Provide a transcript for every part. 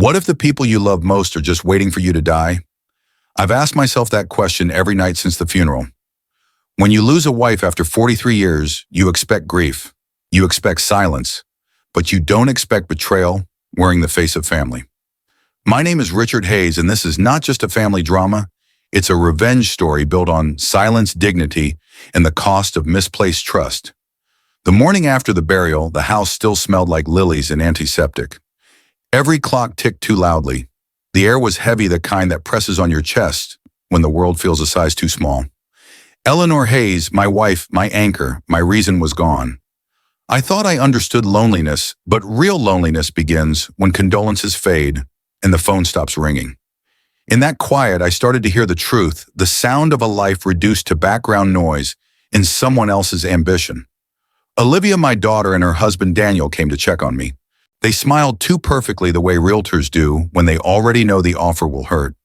What if the people you love most are just waiting for you to die? I've asked myself that question every night since the funeral. When you lose a wife after 43 years, you expect grief. You expect silence. But you don't expect betrayal wearing the face of family. My name is Richard Hayes, and this is not just a family drama. It's a revenge story built on silence, dignity, and the cost of misplaced trust. The morning after the burial, the house still smelled like lilies and antiseptic. Every clock ticked too loudly. The air was heavy, the kind that presses on your chest when the world feels a size too small. Eleanor Hayes, my wife, my anchor, my reason, was gone. I thought I understood loneliness, but real loneliness begins when condolences fade and the phone stops ringing. In that quiet, I started to hear the truth, the sound of a life reduced to background noise in someone else's ambition. Olivia, my daughter, and her husband Daniel came to check on me. They smiled too perfectly the way realtors do when they already know the offer will hurt.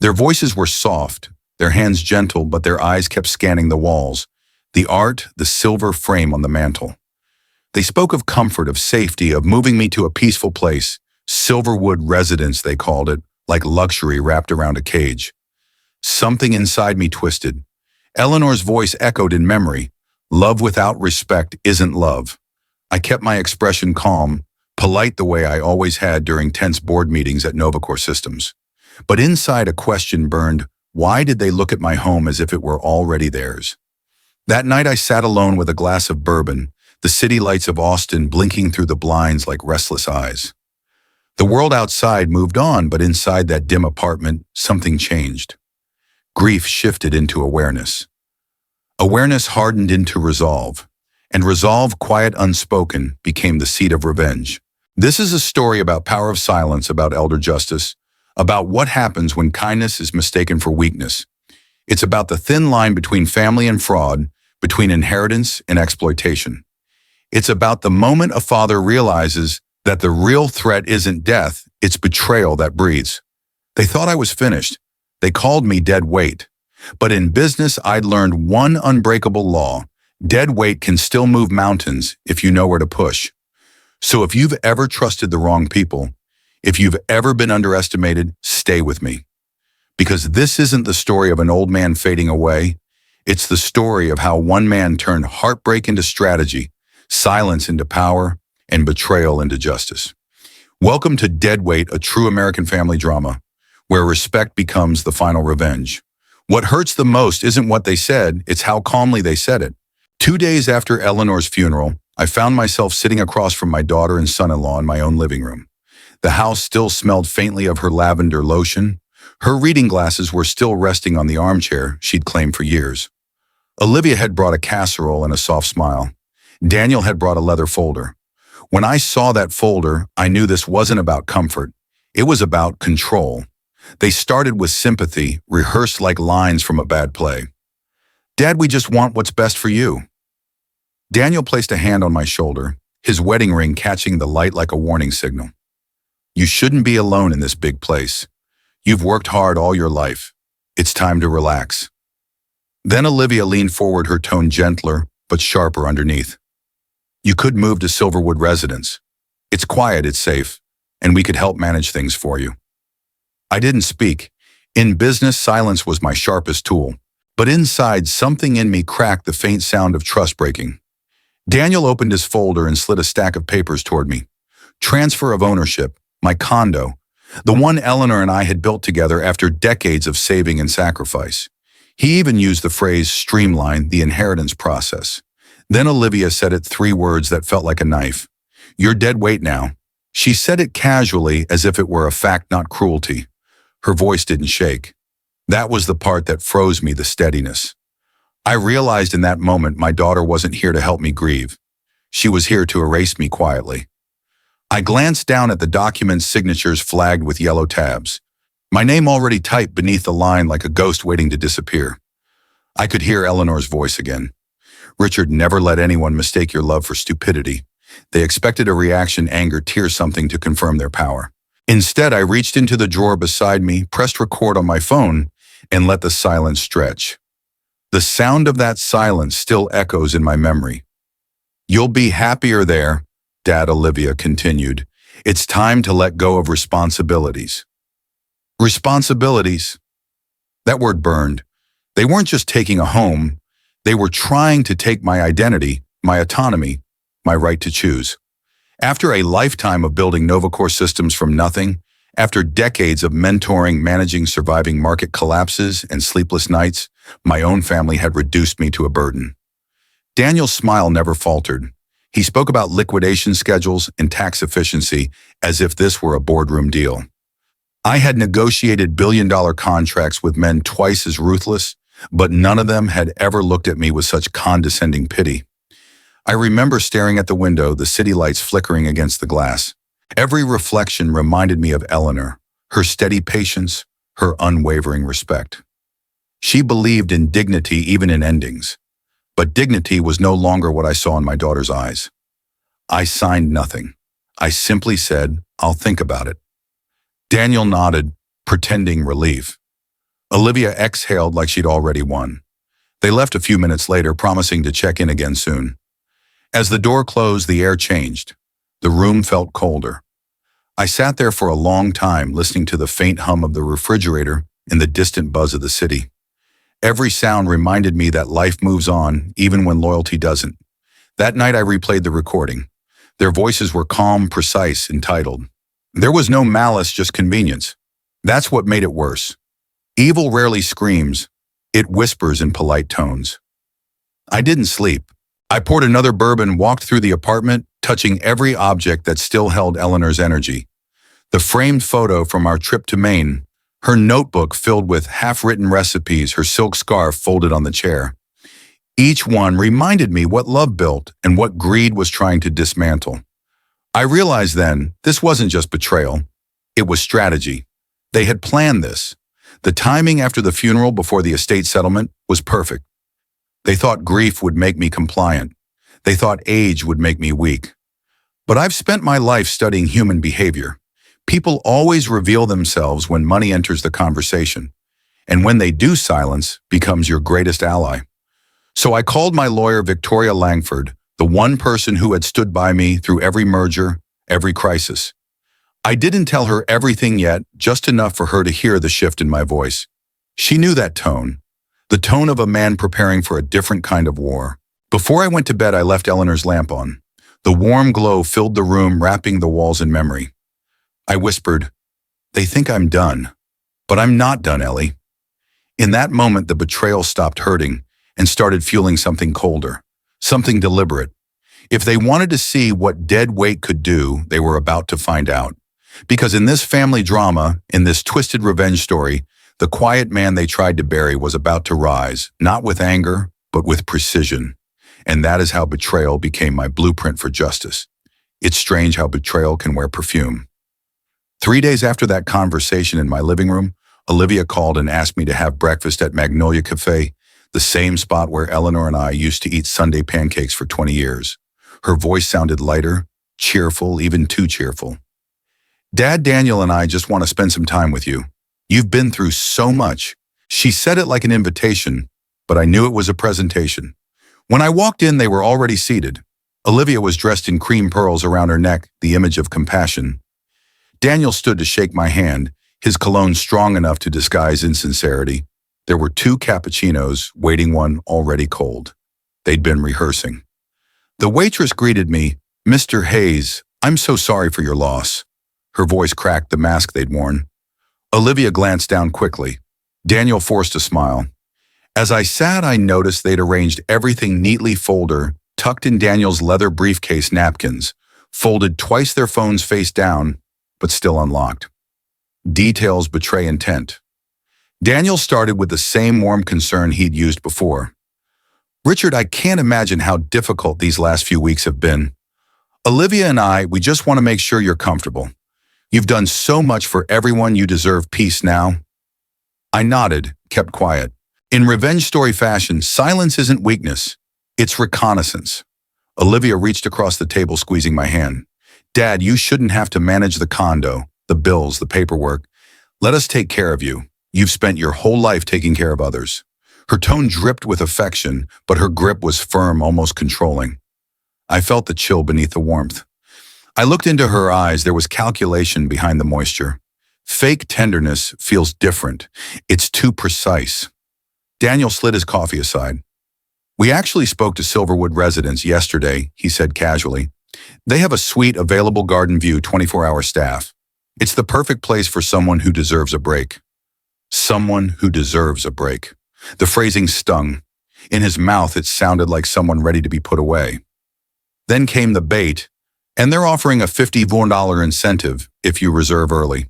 Their voices were soft, their hands gentle, but their eyes kept scanning the walls, the art, the silver frame on the mantel. They spoke of comfort, of safety, of moving me to a peaceful place. Silverwood residence, they called it, like luxury wrapped around a cage. Something inside me twisted. Eleanor's voice echoed in memory. Love without respect isn't love. I kept my expression calm, polite the way I always had during tense board meetings at NovaCore Systems. But inside a question burned. Why did they look at my home as if it were already theirs? That night I sat alone with a glass of bourbon, the city lights of Austin blinking through the blinds like restless eyes. The world outside moved on, but inside that dim apartment, something changed. Grief shifted into awareness. Awareness hardened into resolve, and resolve, quiet, unspoken, became the seed of revenge. This is a story about power of silence, about elder justice, about what happens when kindness is mistaken for weakness. It's about the thin line between family and fraud, between inheritance and exploitation. It's about the moment a father realizes that the real threat isn't death, it's betrayal that breathes. They thought I was finished. They called me dead weight. But in business, I'd learned one unbreakable law. Dead weight can still move mountains if you know where to push. So if you've ever trusted the wrong people, if you've ever been underestimated, stay with me. Because this isn't the story of an old man fading away. It's the story of how one man turned heartbreak into strategy, silence into power, and betrayal into justice. Welcome to Deadweight, a true American family drama, where respect becomes the final revenge. What hurts the most isn't what they said, it's how calmly they said it. 2 days after Eleanor's funeral, I found myself sitting across from my daughter and son-in-law in my own living room. The house still smelled faintly of her lavender lotion. Her reading glasses were still resting on the armchair she'd claimed for years. Olivia had brought a casserole and a soft smile. Daniel had brought a leather folder. When I saw that folder, I knew this wasn't about comfort. It was about control. They started with sympathy, rehearsed like lines from a bad play. "Dad, we just want what's best for you." Daniel placed a hand on my shoulder, his wedding ring catching the light like a warning signal. "You shouldn't be alone in this big place. You've worked hard all your life. It's time to relax." Then Olivia leaned forward, her tone gentler but sharper underneath. "You could move to Silverwood residence. It's quiet, it's safe, and we could help manage things for you." I didn't speak. In business, silence was my sharpest tool. But inside, something in me cracked, the faint sound of trust breaking. Daniel opened his folder and slid a stack of papers toward me. Transfer of ownership, my condo, the one Eleanor and I had built together after decades of saving and sacrifice. He even used the phrase streamline the inheritance process. Then Olivia said it, 3 words that felt like a knife. "You're dead weight now." She said it casually, as if it were a fact, not cruelty. Her voice didn't shake. That was the part that froze me, the steadiness. I realized in that moment my daughter wasn't here to help me grieve. She was here to erase me quietly. I glanced down at the document's signatures flagged with yellow tabs. My name already typed beneath the line like a ghost waiting to disappear. I could hear Eleanor's voice again. "Richard, never let anyone mistake your love for stupidity. They expected a reaction, anger, tears, something to confirm their power." Instead, I reached into the drawer beside me, pressed record on my phone, and let the silence stretch. The sound of that silence still echoes in my memory. "You'll be happier there," Dad, Olivia continued, It's time to let go of responsibilities. Responsibilities. That word burned. They weren't just taking a home. They were trying to take my identity, my autonomy, my right to choose. After a lifetime of building Novacore systems from nothing, after decades of mentoring, managing, surviving market collapses and sleepless nights, my own family had reduced me to a burden. Daniel's smile never faltered. He spoke about liquidation schedules and tax efficiency as if this were a boardroom deal. I had negotiated billion-dollar contracts with men twice as ruthless, but none of them had ever looked at me with such condescending pity. I remember staring at the window, the city lights flickering against the glass. Every reflection reminded me of Eleanor, her steady patience, her unwavering respect. She believed in dignity even in endings, but dignity was no longer what I saw in my daughter's eyes. I signed nothing. I simply said, "I'll think about it." Daniel nodded, pretending relief. Olivia exhaled like she'd already won. They left a few minutes later, promising to check in again soon. As the door closed, the air changed. The room felt colder. I sat there for a long time, listening to the faint hum of the refrigerator and the distant buzz of the city. Every sound reminded me that life moves on, even when loyalty doesn't. That night I replayed the recording. Their voices were calm, precise, entitled. There was no malice, just convenience. That's what made it worse. Evil rarely screams. It whispers in polite tones. I didn't sleep. I poured another bourbon, walked through the apartment, touching every object that still held Eleanor's energy. The framed photo from our trip to Maine, her notebook filled with half-written recipes, her silk scarf folded on the chair. Each one reminded me what love built and what greed was trying to dismantle. I realized then, this wasn't just betrayal. It was strategy. They had planned this. The timing after the funeral before the estate settlement was perfect. They thought grief would make me compliant. They thought age would make me weak. But I've spent my life studying human behavior. People always reveal themselves when money enters the conversation. And when they do, silence becomes your greatest ally. So I called my lawyer, Victoria Langford, the one person who had stood by me through every merger, every crisis. I didn't tell her everything yet, just enough for her to hear the shift in my voice. She knew that tone, the tone of a man preparing for a different kind of war. Before I went to bed, I left Eleanor's lamp on. The warm glow filled the room, wrapping the walls in memory. I whispered, "They think I'm done, but I'm not done, Ellie." In that moment, the betrayal stopped hurting and started fueling something colder, something deliberate. If they wanted to see what dead weight could do, they were about to find out. Because in this family drama, in this twisted revenge story, the quiet man they tried to bury was about to rise, not with anger, but with precision. And that is how betrayal became my blueprint for justice. It's strange how betrayal can wear perfume. 3 days after that conversation in my living room, Olivia called and asked me to have breakfast at Magnolia Cafe, the same spot where Eleanor and I used to eat Sunday pancakes for 20 years. Her voice sounded lighter, cheerful, even too cheerful. "Dad, Daniel and I just want to spend some time with you. You've been through so much." She said it like an invitation, but I knew it was a presentation. When I walked in, they were already seated. Olivia was dressed in cream pearls around her neck, the image of compassion. Daniel stood to shake my hand, his cologne strong enough to disguise insincerity. There were 2 cappuccinos, waiting one already cold. They'd been rehearsing. The waitress greeted me, "Mr. Hayes, I'm so sorry for your loss." Her voice cracked, the mask they'd worn. Olivia glanced down quickly. Daniel forced a smile. As I sat, I noticed they'd arranged everything neatly folded, tucked in Daniel's leather briefcase napkins, folded twice their phones face down, but still unlocked. Details betray intent. Daniel started with the same warm concern he'd used before. "Richard, I can't imagine how difficult these last few weeks have been. Olivia and we just want to make sure you're comfortable. You've done so much for everyone, you deserve peace now." I nodded, kept quiet. In revenge story fashion, silence isn't weakness. It's reconnaissance. Olivia reached across the table, squeezing my hand. "Dad, you shouldn't have to manage the condo, the bills, the paperwork. Let us take care of you. You've spent your whole life taking care of others." Her tone dripped with affection, but her grip was firm, almost controlling. I felt the chill beneath the warmth. I looked into her eyes. There was calculation behind the moisture. Fake tenderness feels different. It's too precise. Daniel slid his coffee aside. We actually spoke to Silverwood residents yesterday, he said casually. They have a suite available garden view 24-hour staff. It's the perfect place for someone who deserves a break. Someone who deserves a break. The phrasing stung. In his mouth, it sounded like someone ready to be put away. Then came the bait, and they're offering a $50 incentive if you reserve early.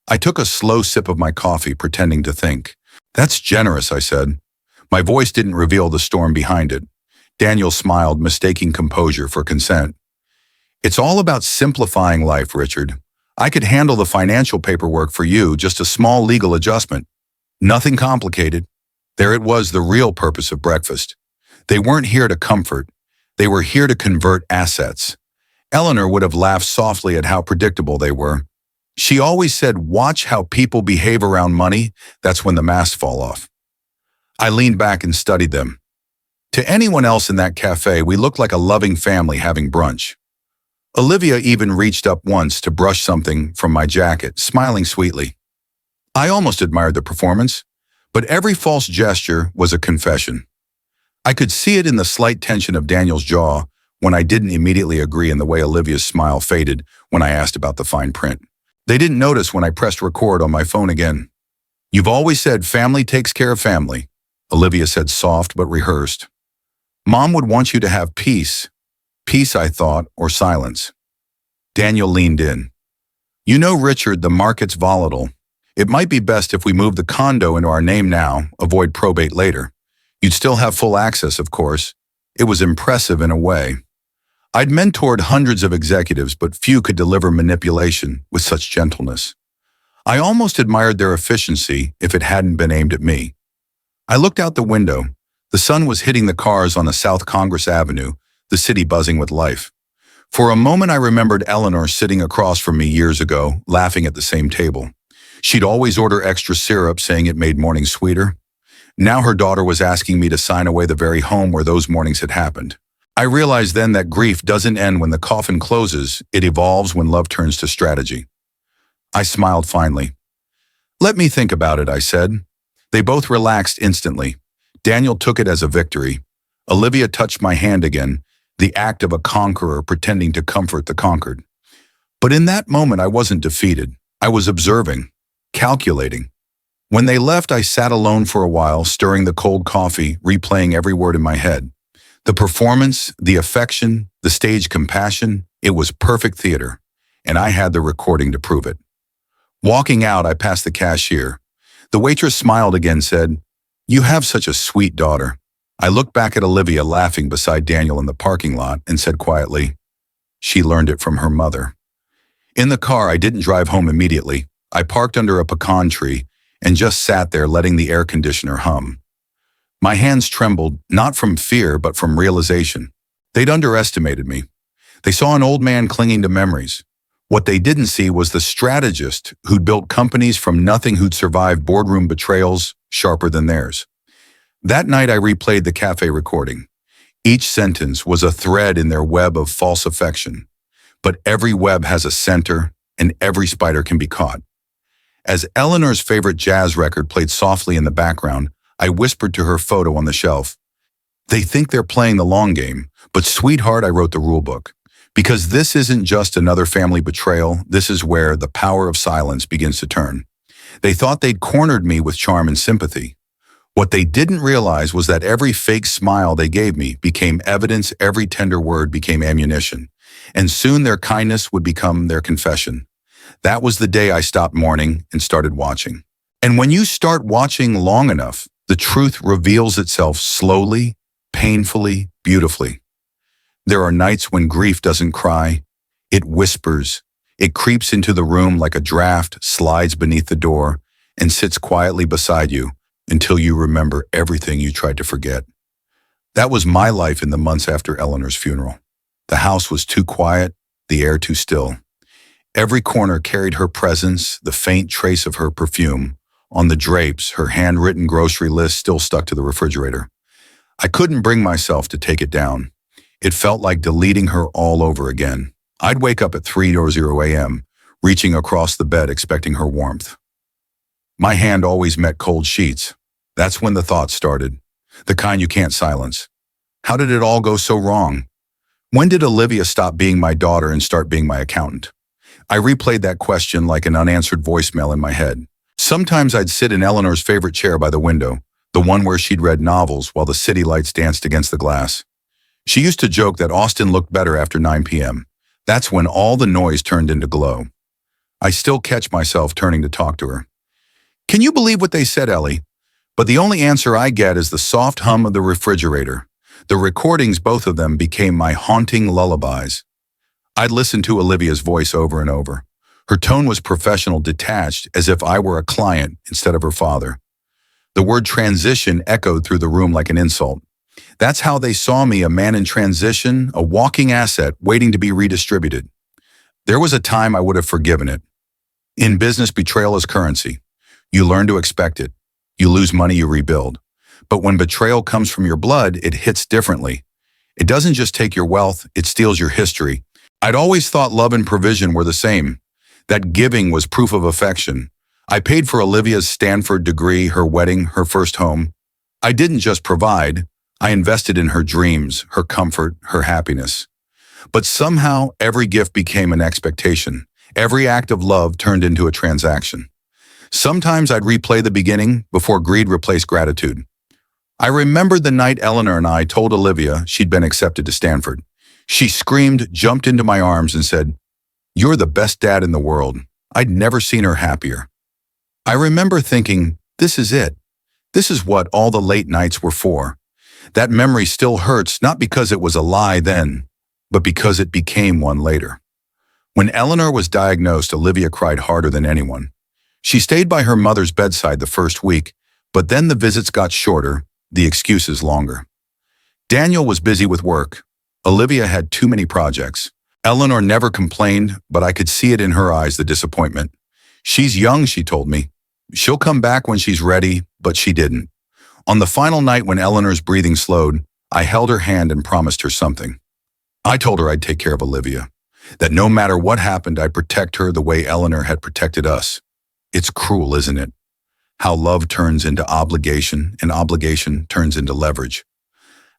I took a slow sip of my coffee, pretending to think. That's generous, I said. My voice didn't reveal the storm behind it. Daniel smiled, mistaking composure for consent. It's all about simplifying life, Richard. I could handle the financial paperwork for you, just a small legal adjustment. Nothing complicated. There it was, the real purpose of breakfast. They weren't here to comfort. They were here to convert assets. Eleanor would have laughed softly at how predictable they were. She always said, watch how people behave around money. That's when the masks fall off. I leaned back and studied them. To anyone else in that cafe, we looked like a loving family having brunch. Olivia even reached up once to brush something from my jacket, smiling sweetly. I almost admired the performance, but every false gesture was a confession. I could see it in the slight tension of Daniel's jaw when I didn't immediately agree, and the way Olivia's smile faded when I asked about the fine print. They didn't notice when I pressed record on my phone again. You've always said family takes care of family, Olivia said, soft but rehearsed. Mom would want you to have peace. Peace, I thought, or silence. Daniel leaned in. You know, Richard, the market's volatile. It might be best if we move the condo into our name now, avoid probate later. You'd still have full access, of course. It was impressive in a way. I'd mentored hundreds of executives, but few could deliver manipulation with such gentleness. I almost admired their efficiency if it hadn't been aimed at me. I looked out the window. The sun was hitting the cars on the South Congress Avenue, the city buzzing with life. For a moment, I remembered Eleanor sitting across from me years ago, laughing at the same table. She'd always order extra syrup, saying it made mornings sweeter. Now her daughter was asking me to sign away the very home where those mornings had happened. I realized then that grief doesn't end when the coffin closes, it evolves when love turns to strategy. I smiled finally. Let me think about it, I said. They both relaxed instantly. Daniel took it as a victory. Olivia touched my hand again, the act of a conqueror pretending to comfort the conquered. But in that moment, I wasn't defeated. I was observing, calculating. When they left, I sat alone for a while, stirring the cold coffee, replaying every word in my head. The performance, the affection, the stage compassion, it was perfect theater, and I had the recording to prove it. Walking out, I passed the cashier. The waitress smiled again, said, "You have such a sweet daughter." I looked back at Olivia laughing beside Daniel in the parking lot and said quietly, "She learned it from her mother." In the car, I didn't drive home immediately. I parked under a pecan tree and just sat there letting the air conditioner hum. My hands trembled, not from fear, but from realization. They'd underestimated me. They saw an old man clinging to memories. What they didn't see was the strategist who'd built companies from nothing, who'd survived boardroom betrayals sharper than theirs. That night, I replayed the cafe recording. Each sentence was a thread in their web of false affection. But every web has a center, and every spider can be caught. As Eleanor's favorite jazz record played softly in the background, I whispered to her photo on the shelf. They think they're playing the long game, but sweetheart, I wrote the rule book. Because this isn't just another family betrayal, this is where the power of silence begins to turn. They thought they'd cornered me with charm and sympathy. What they didn't realize was that every fake smile they gave me became evidence, every tender word became ammunition, and soon their kindness would become their confession. That was the day I stopped mourning and started watching. And when you start watching long enough, the truth reveals itself slowly, painfully, beautifully. There are nights when grief doesn't cry. It whispers. It creeps into the room like a draft, slides beneath the door, and sits quietly beside you until you remember everything you tried to forget. That was my life in the months after Eleanor's funeral. The house was too quiet, the air too still. Every corner carried her presence, the faint trace of her perfume. On the drapes, her handwritten grocery list still stuck to the refrigerator. I couldn't bring myself to take it down. It felt like deleting her all over again. I'd wake up at 3:00 a.m., reaching across the bed expecting her warmth. My hand always met cold sheets. That's when the thoughts started, the kind you can't silence. How did it all go so wrong? When did Olivia stop being my daughter and start being my accountant? I replayed that question like an unanswered voicemail in my head. Sometimes I'd sit in Eleanor's favorite chair by the window, the one where she'd read novels while the city lights danced against the glass. She used to joke that Austin looked better after 9 p.m. That's when all the noise turned into glow. I still catch myself turning to talk to her. "Can you believe what they said, Ellie?" But the only answer I get is the soft hum of the refrigerator. The recordings, both of them, became my haunting lullabies. I'd listen to Olivia's voice over and over. Her tone was professional, detached, as if I were a client instead of her father. The word transition echoed through the room like an insult. That's how they saw me, a man in transition, a walking asset waiting to be redistributed. There was a time I would have forgiven it. In business, betrayal is currency. You learn to expect it. You lose money, you rebuild. But when betrayal comes from your blood, it hits differently. It doesn't just take your wealth, it steals your history. I'd always thought love and provision were the same, that giving was proof of affection. I paid for Olivia's Stanford degree, her wedding, her first home. I didn't just provide, I invested in her dreams, her comfort, her happiness. But somehow, every gift became an expectation. Every act of love turned into a transaction. Sometimes I'd replay the beginning before greed replaced gratitude. I remembered the night Eleanor and I told Olivia she'd been accepted to Stanford. She screamed, jumped into my arms, and said, "You're the best dad in the world." I'd never seen her happier. I remember thinking, this is it. This is what all the late nights were for. That memory still hurts, not because it was a lie then, but because it became one later. When Eleanor was diagnosed, Olivia cried harder than anyone. She stayed by her mother's bedside the first week, but then the visits got shorter, the excuses longer. Daniel was busy with work. Olivia had too many projects. Eleanor never complained, but I could see it in her eyes, the disappointment. "She's young," she told me. "She'll come back when she's ready," but she didn't. On the final night when Eleanor's breathing slowed, I held her hand and promised her something. I told her I'd take care of Olivia, that no matter what happened, I'd protect her the way Eleanor had protected us. It's cruel, isn't it? How love turns into obligation and obligation turns into leverage.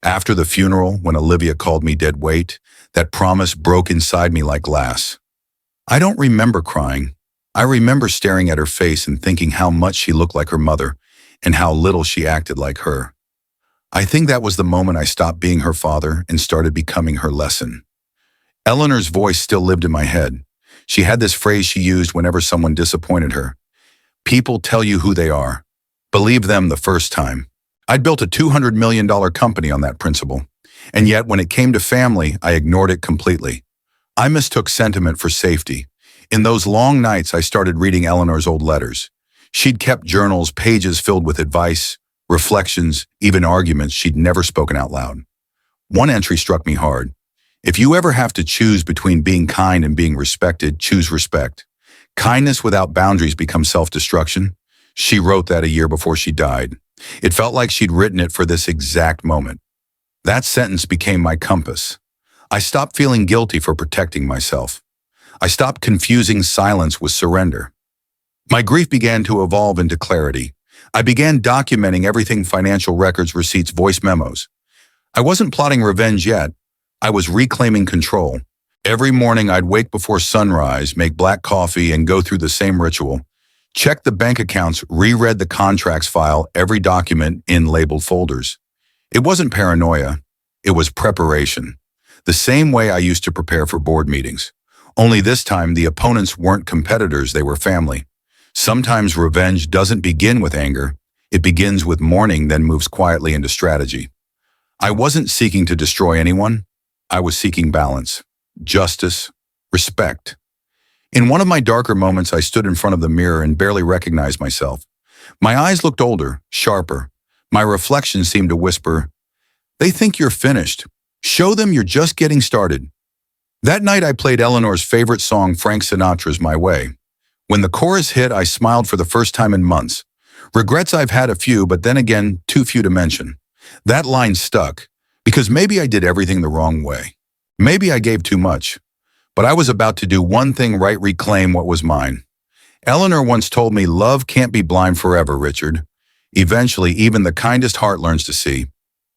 After the funeral, when Olivia called me dead weight, that promise broke inside me like glass. I don't remember crying. I remember staring at her face and thinking how much she looked like her mother and how little she acted like her. I think that was the moment I stopped being her father and started becoming her lesson. Eleanor's voice still lived in my head. She had this phrase she used whenever someone disappointed her. "People tell you who they are. Believe them the first time." I'd built a $200 million company on that principle. And yet, when it came to family, I ignored it completely. I mistook sentiment for safety. In those long nights, I started reading Eleanor's old letters. She'd kept journals, pages filled with advice, reflections, even arguments she'd never spoken out loud. One entry struck me hard. "If you ever have to choose between being kind and being respected, choose respect. Kindness without boundaries becomes self-destruction." She wrote that a year before she died. It felt like she'd written it for this exact moment. That sentence became my compass. I stopped feeling guilty for protecting myself. I stopped confusing silence with surrender. My grief began to evolve into clarity. I began documenting everything: financial records, receipts, voice memos. I wasn't plotting revenge yet. I was reclaiming control. Every morning I'd wake before sunrise, make black coffee, and go through the same ritual. Check the bank accounts, reread the contracts file, every document in labeled folders. It wasn't paranoia. It was preparation. The same way I used to prepare for board meetings. Only this time, the opponents weren't competitors, they were family. Sometimes revenge doesn't begin with anger. It begins with mourning, then moves quietly into strategy. I wasn't seeking to destroy anyone. I was seeking balance, justice, respect. In one of my darker moments, I stood in front of the mirror and barely recognized myself. My eyes looked older, sharper. My reflection seemed to whisper, "They think you're finished. Show them you're just getting started." That night, I played Eleanor's favorite song, Frank Sinatra's "My Way." When the chorus hit, I smiled for the first time in months. Regrets I've had a few, but then again, too few to mention. That line stuck, because maybe I did everything the wrong way. Maybe I gave too much. But I was about to do one thing right, reclaim what was mine. Eleanor once told me, love can't be blind forever, Richard. Eventually, even the kindest heart learns to see.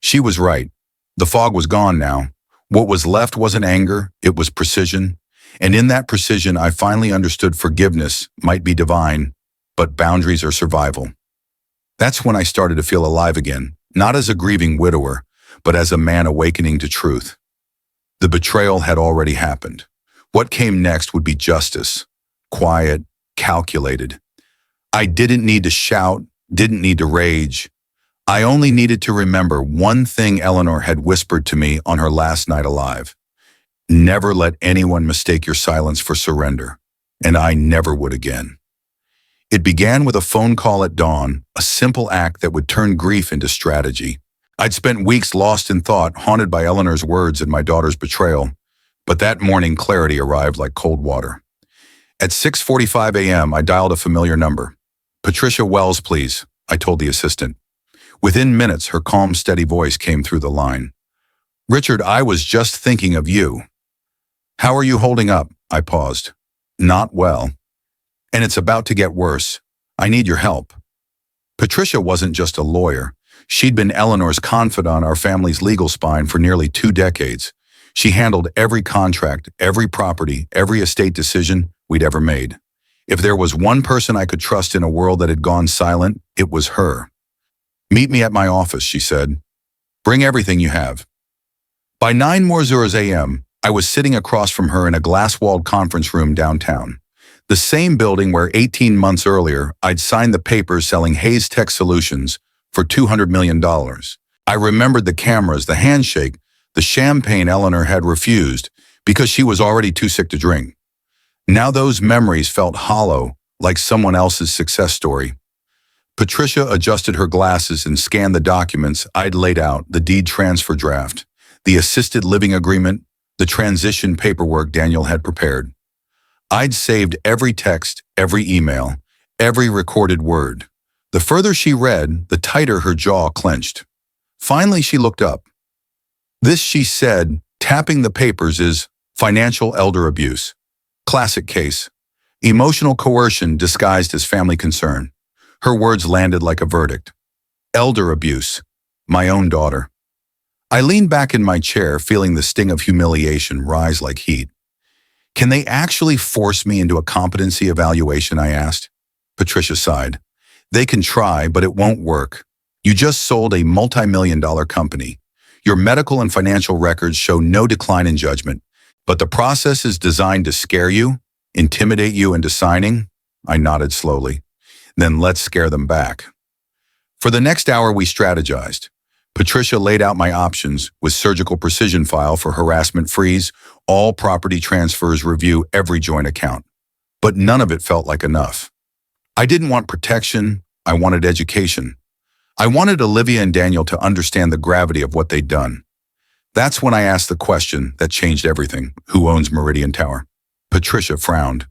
She was right. The fog was gone now. What was left wasn't anger, it was precision. And in that precision, I finally understood forgiveness might be divine, but boundaries are survival. That's when I started to feel alive again, not as a grieving widower, but as a man awakening to truth. The betrayal had already happened. What came next would be justice, quiet, calculated. I didn't need to shout, didn't need to rage. I only needed to remember one thing Eleanor had whispered to me on her last night alive. Never let anyone mistake your silence for surrender. And I never would again. It began with a phone call at dawn, a simple act that would turn grief into strategy. I'd spent weeks lost in thought, haunted by Eleanor's words and my daughter's betrayal. But that morning, clarity arrived like cold water. At 6:45 a.m., I dialed a familiar number. "Patricia Wells, please," I told the assistant. Within minutes, her calm, steady voice came through the line. "Richard, I was just thinking of you." "How are you holding up?" I paused. "Not well. And it's about to get worse. I need your help." Patricia wasn't just a lawyer. She'd been Eleanor's confidant, our family's legal spine, for nearly 2 decades. She handled every contract, every property, every estate decision we'd ever made. If there was one person I could trust in a world that had gone silent, it was her. "Meet me at my office," she said. "Bring everything you have." By 9:00 a.m., I was sitting across from her in a glass-walled conference room downtown. The same building where 18 months earlier, I'd signed the papers selling Hayes Tech Solutions for $200 million. I remembered the cameras, the handshake, the champagne Eleanor had refused because she was already too sick to drink. Now those memories felt hollow, like someone else's success story. Patricia adjusted her glasses and scanned the documents I'd laid out, the deed transfer draft, the assisted living agreement, the transition paperwork Daniel had prepared. I'd saved every text, every email, every recorded word. The further she read, the tighter her jaw clenched. Finally, she looked up. "This," she said, tapping the papers, "is financial elder abuse. Classic case. Emotional coercion disguised as family concern." Her words landed like a verdict. Elder abuse. My own daughter. I leaned back in my chair, feeling the sting of humiliation rise like heat. "Can they actually force me into a competency evaluation?" I asked. Patricia sighed. "They can try, but it won't work. You just sold a multi-million-dollar company. Your medical and financial records show no decline in judgment, but the process is designed to scare you, intimidate you into signing." I nodded slowly. "Then let's scare them back." For the next hour, we strategized. Patricia laid out my options with surgical precision: file for harassment freeze, all property transfers, review every joint account. But none of it felt like enough. I didn't want protection, I wanted education. I wanted Olivia and Daniel to understand the gravity of what they'd done. That's when I asked the question that changed everything: who owns Meridian Tower? Patricia frowned.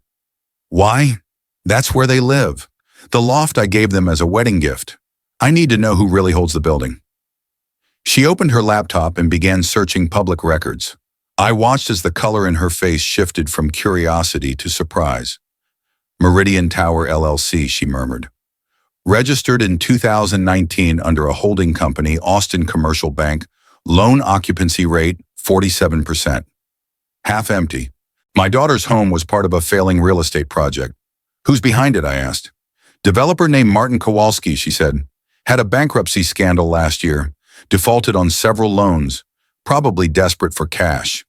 "Why? That's where they live. The loft I gave them as a wedding gift. I need to know who really holds the building." She opened her laptop and began searching public records. I watched as the color in her face shifted from curiosity to surprise. "Meridian Tower LLC," she murmured. "Registered in 2019 under a holding company, Austin Commercial Bank. Loan occupancy rate, 47%. Half empty. My daughter's home was part of a failing real estate project." "Who's behind it?" I asked. "Developer named Martin Kowalski," she said. "Had a bankruptcy scandal last year. Defaulted on several loans, probably desperate for cash."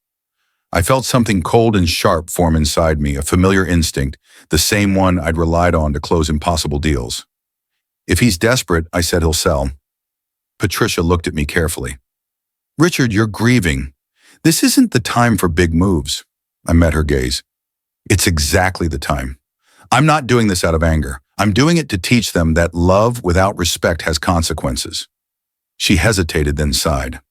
I felt something cold and sharp form inside me, a familiar instinct, the same one I'd relied on to close impossible deals. "If he's desperate," I said, "he'll sell." Patricia looked at me carefully. "Richard, you're grieving. This isn't the time for big moves." I met her gaze. "It's exactly the time. I'm not doing this out of anger. I'm doing it to teach them that love without respect has consequences." She hesitated, then sighed.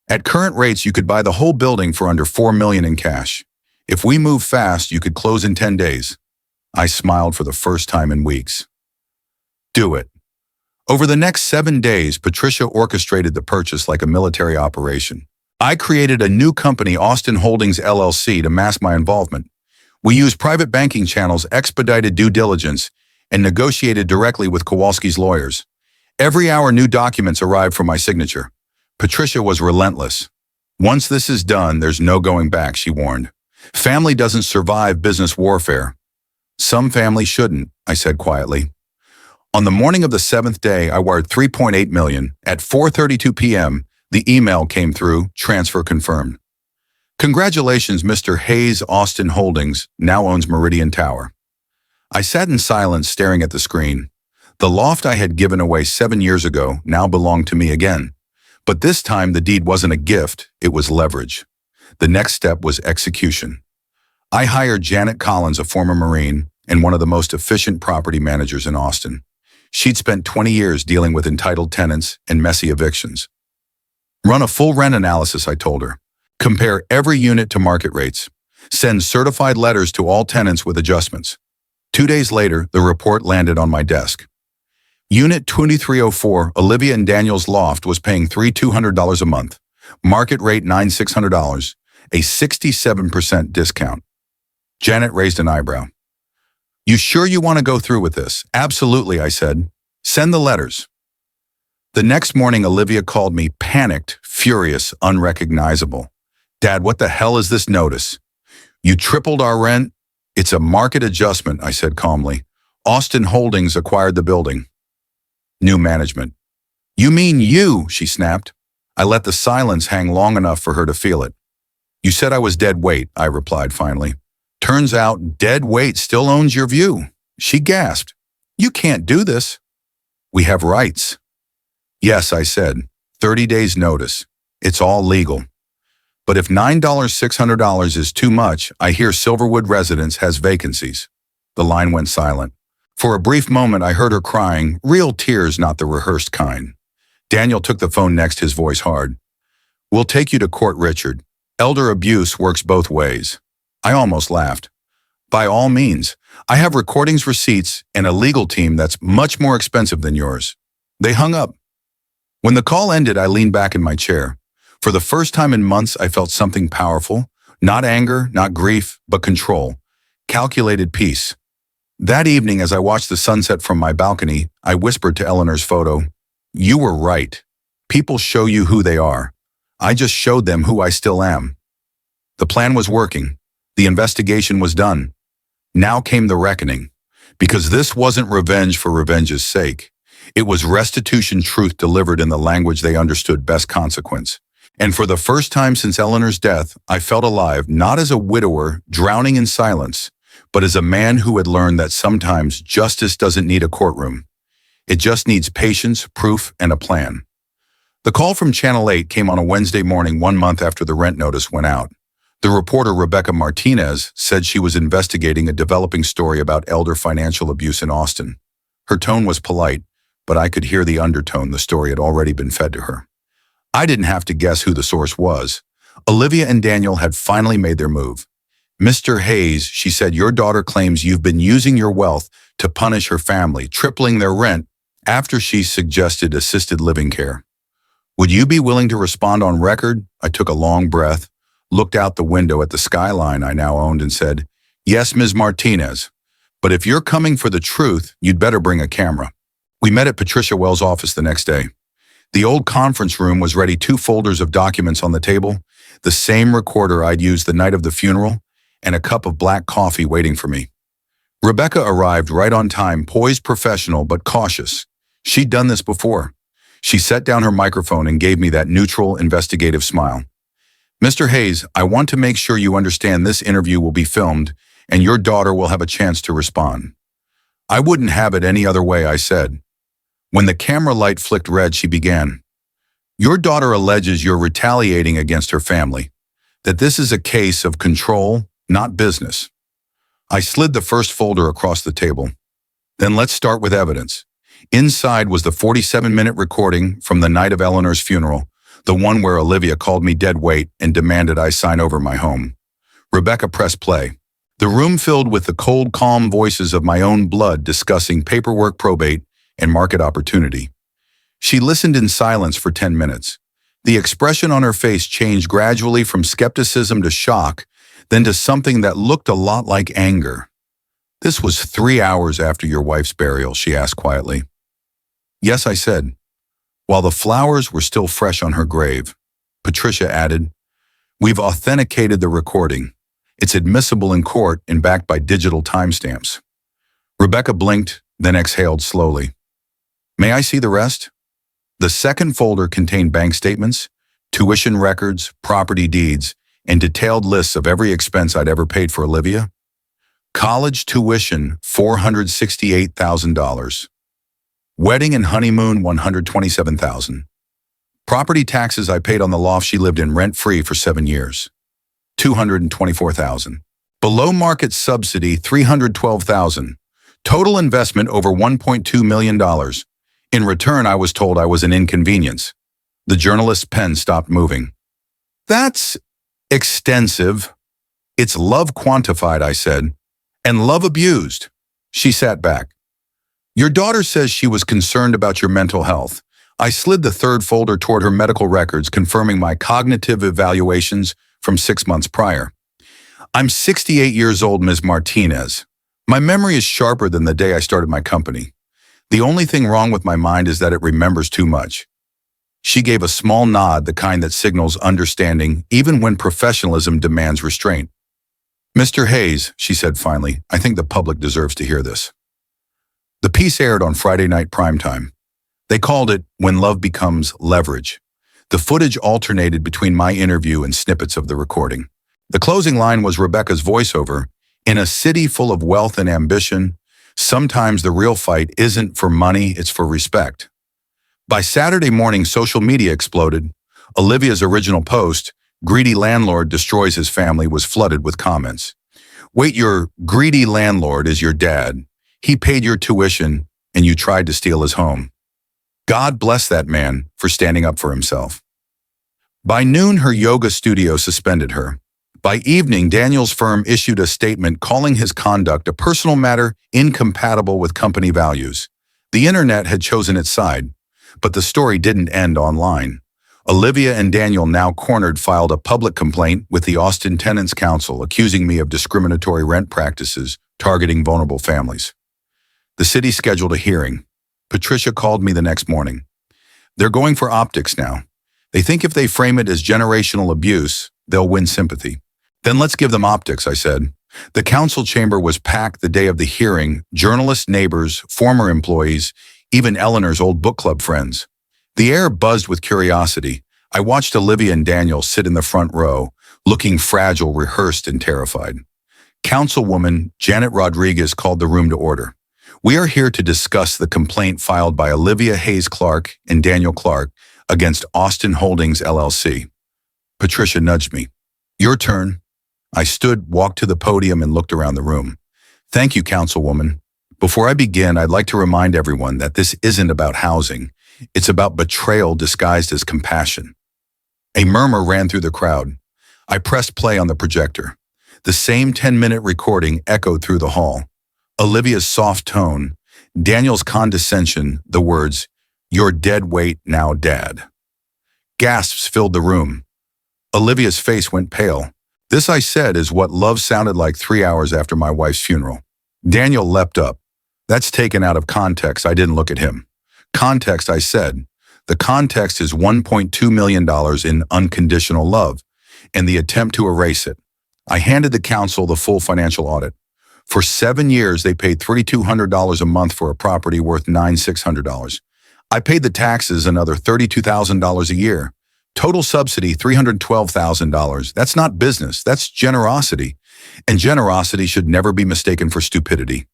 "At current rates, you could buy the whole building for under $4 million in cash. If we move fast, you could close in 10 days. I smiled for the first time in weeks. "Do it." Over the next 7 days, Patricia orchestrated the purchase like a military operation. I created a new company, Austin Holdings LLC, to mask my involvement. We used private banking channels, expedited due diligence, and negotiated directly with Kowalski's lawyers. Every hour, new documents arrived for my signature. Patricia was relentless. Once this is done, there's no going back, she warned. Family doesn't survive business warfare. Some families shouldn't, I said quietly. On the morning of the 7th day, I wired $3.8 million. At 4:32 p.m., the email came through, transfer confirmed. Congratulations, Mr. Hayes. Austin Holdings now owns Meridian Tower. I sat in silence, staring at the screen. The loft I had given away 7 years ago now belonged to me again. But this time the deed wasn't a gift, it was leverage. The next step was execution. I hired Janet Collins, a former Marine and one of the most efficient property managers in Austin. She'd spent 20 years dealing with entitled tenants and messy evictions. Run a full rent analysis, I told her. Compare every unit to market rates. Send certified letters to all tenants with adjustments. 2 days later, the report landed on my desk. Unit 2304, Olivia and Daniel's loft, was paying $3,200 a month. Market rate $9,600, a 67% discount. Janet raised an eyebrow. You sure you want to go through with this? Absolutely, I said. Send the letters. The next morning, Olivia called me, panicked, furious, unrecognizable. Dad, what the hell is this notice? You tripled our rent? It's a market adjustment, I said calmly. Austin Holdings acquired the building. New management. You mean you, she snapped. I let the silence hang long enough for her to feel it. You said I was dead weight, I replied finally. Turns out dead weight still owns your view. She gasped. You can't do this. We have rights. Yes, I said. 30 days notice. It's all legal. But if $9,600 is too much, I hear Silverwood Residence has vacancies. The line went silent. For a brief moment, I heard her crying, real tears, not the rehearsed kind. Daniel took the phone next, his voice hard. We'll take you to court, Richard. Elder abuse works both ways. I almost laughed. By all means. I have recordings, receipts, and a legal team that's much more expensive than yours. They hung up. When the call ended, I leaned back in my chair. For the first time in months, I felt something powerful. Not anger, not grief, but control. Calculated peace. That evening, as I watched the sunset from my balcony, I whispered to Eleanor's photo, You were right. People show you who they are. I just showed them who I still am. The plan was working. The investigation was done. Now came the reckoning. Because this wasn't revenge for revenge's sake. It was restitution, truth delivered in the language they understood, best consequence. And for the first time since Eleanor's death, I felt alive, not as a widower drowning in silence, but as a man who had learned that sometimes justice doesn't need a courtroom. It just needs patience, proof, and a plan. The call from Channel 8 came on a Wednesday morning, 1 month after the rent notice went out. The reporter, Rebecca Martinez, said she was investigating a developing story about elder financial abuse in Austin. Her tone was polite, but I could hear the undertone. The story had already been fed to her. I didn't have to guess who the source was. Olivia and Daniel had finally made their move. Mr. Hayes, she said, your daughter claims you've been using your wealth to punish her family, tripling their rent after she suggested assisted living care. Would you be willing to respond on record? I took a long breath, looked out the window at the skyline I now owned and said, Yes, Ms. Martinez, but if you're coming for the truth, you'd better bring a camera. We met at Patricia Wells' office the next day. The old conference room was ready, 2 folders of documents on the table, the same recorder I'd used the night of the funeral, and a cup of black coffee waiting for me. Rebecca arrived right on time, poised, professional, but cautious. She'd done this before. She set down her microphone and gave me that neutral, investigative smile. Mr. Hayes, I want to make sure you understand this interview will be filmed and your daughter will have a chance to respond. I wouldn't have it any other way, I said. When the camera light flicked red, she began. Your daughter alleges you're retaliating against her family, that this is a case of control, not business. I slid the first folder across the table. Then let's start with evidence. Inside was the 47-minute recording from the night of Eleanor's funeral, the one where Olivia called me dead weight and demanded I sign over my home. Rebecca pressed play. The room filled with the cold, calm voices of my own blood discussing paperwork, probate, and market opportunity. She listened in silence for 10 minutes. The expression on her face changed gradually from skepticism to shock, then to something that looked a lot like anger. "This was 3 hours after your wife's burial," she asked quietly. "Yes," I said. While the flowers were still fresh on her grave, Patricia added, "We've authenticated the recording. It's admissible in court and backed by digital timestamps." Rebecca blinked, then exhaled slowly. "May I see the rest?" The second folder contained bank statements, tuition records, property deeds, and detailed lists of every expense I'd ever paid for Olivia. College tuition, $468,000. Wedding and honeymoon, $127,000. Property taxes I paid on the loft she lived in rent-free for 7 years, $224,000. Below market subsidy, $312,000. Total investment over $1.2 million. In return, I was told I was an inconvenience. The journalist's pen stopped moving. "That's extensive." "It's love quantified," I said, "and love abused." She sat back. "Your daughter says she was concerned about your mental health." I slid the third folder toward her medical records, confirming my cognitive evaluations from 6 months prior. "I'm 68 years old, Ms. Martinez. My memory is sharper than the day I started my company. The only thing wrong with my mind is that it remembers too much." She gave a small nod, the kind that signals understanding even when professionalism demands restraint. "Mr. Hayes," she said finally, "I think the public deserves to hear this." The piece aired on Friday night primetime. They called it "When Love Becomes Leverage." The footage alternated between my interview and snippets of the recording. The closing line was Rebecca's voiceover. "In a city full of wealth and ambition, sometimes the real fight isn't for money, it's for respect." By Saturday morning, social media exploded. Olivia's original post, "Greedy landlord destroys his family," was flooded with comments. "Wait, your greedy landlord is your dad. He paid your tuition, and you tried to steal his home. God bless that man for standing up for himself." By noon, her yoga studio suspended her. By evening, Daniel's firm issued a statement calling his conduct a personal matter incompatible with company values. The internet had chosen its side, but the story didn't end online. Olivia and Daniel, now cornered, filed a public complaint with the Austin Tenants Council accusing me of discriminatory rent practices targeting vulnerable families. The city scheduled a hearing. Patricia called me the next morning. "They're going for optics now. They think if they frame it as generational abuse, they'll win sympathy." "Then let's give them optics," I said. The council chamber was packed the day of the hearing, journalists, neighbors, former employees, even Eleanor's old book club friends. The air buzzed with curiosity. I watched Olivia and Daniel sit in the front row, looking fragile, rehearsed, and terrified. Councilwoman Janet Rodriguez called the room to order. "We are here to discuss the complaint filed by Olivia Hayes Clark and Daniel Clark against Austin Holdings, LLC. Patricia nudged me. "Your turn." I stood, walked to the podium, and looked around the room. "Thank you, Councilwoman. Before I begin, I'd like to remind everyone that this isn't about housing. It's about betrayal disguised as compassion." A murmur ran through the crowd. I pressed play on the projector. The same 10-minute recording echoed through the hall. Olivia's soft tone, Daniel's condescension, the words, "You're dead weight now, Dad." Gasps filled the room. Olivia's face went pale. "This," I said, "is what love sounded like 3 hours after my wife's funeral." Daniel leapt up. "That's taken out of context." I didn't look at him. "Context," I said. "The context is $1.2 million in unconditional love, and the attempt to erase it." I handed the council the full financial audit. For 7 years, they paid $3,200 a month for a property worth $9,600. I paid the taxes another $32,000 a year. Total subsidy, $312,000. That's not business, that's generosity. And generosity should never be mistaken for stupidity.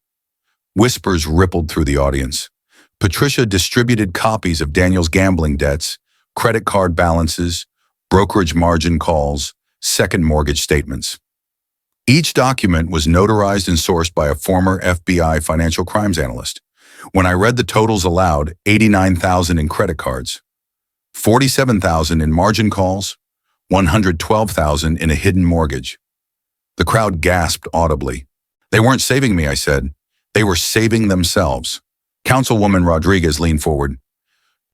Whispers rippled through the audience. Patricia distributed copies of Daniel's gambling debts, credit card balances, brokerage margin calls, second mortgage statements. Each document was notarized and sourced by a former FBI financial crimes analyst. When I read the totals aloud, $89,000 in credit cards, $47,000 in margin calls, $112,000 in a hidden mortgage. The crowd gasped audibly. "They weren't saving me," I said. "They were saving themselves." Councilwoman Rodriguez leaned forward.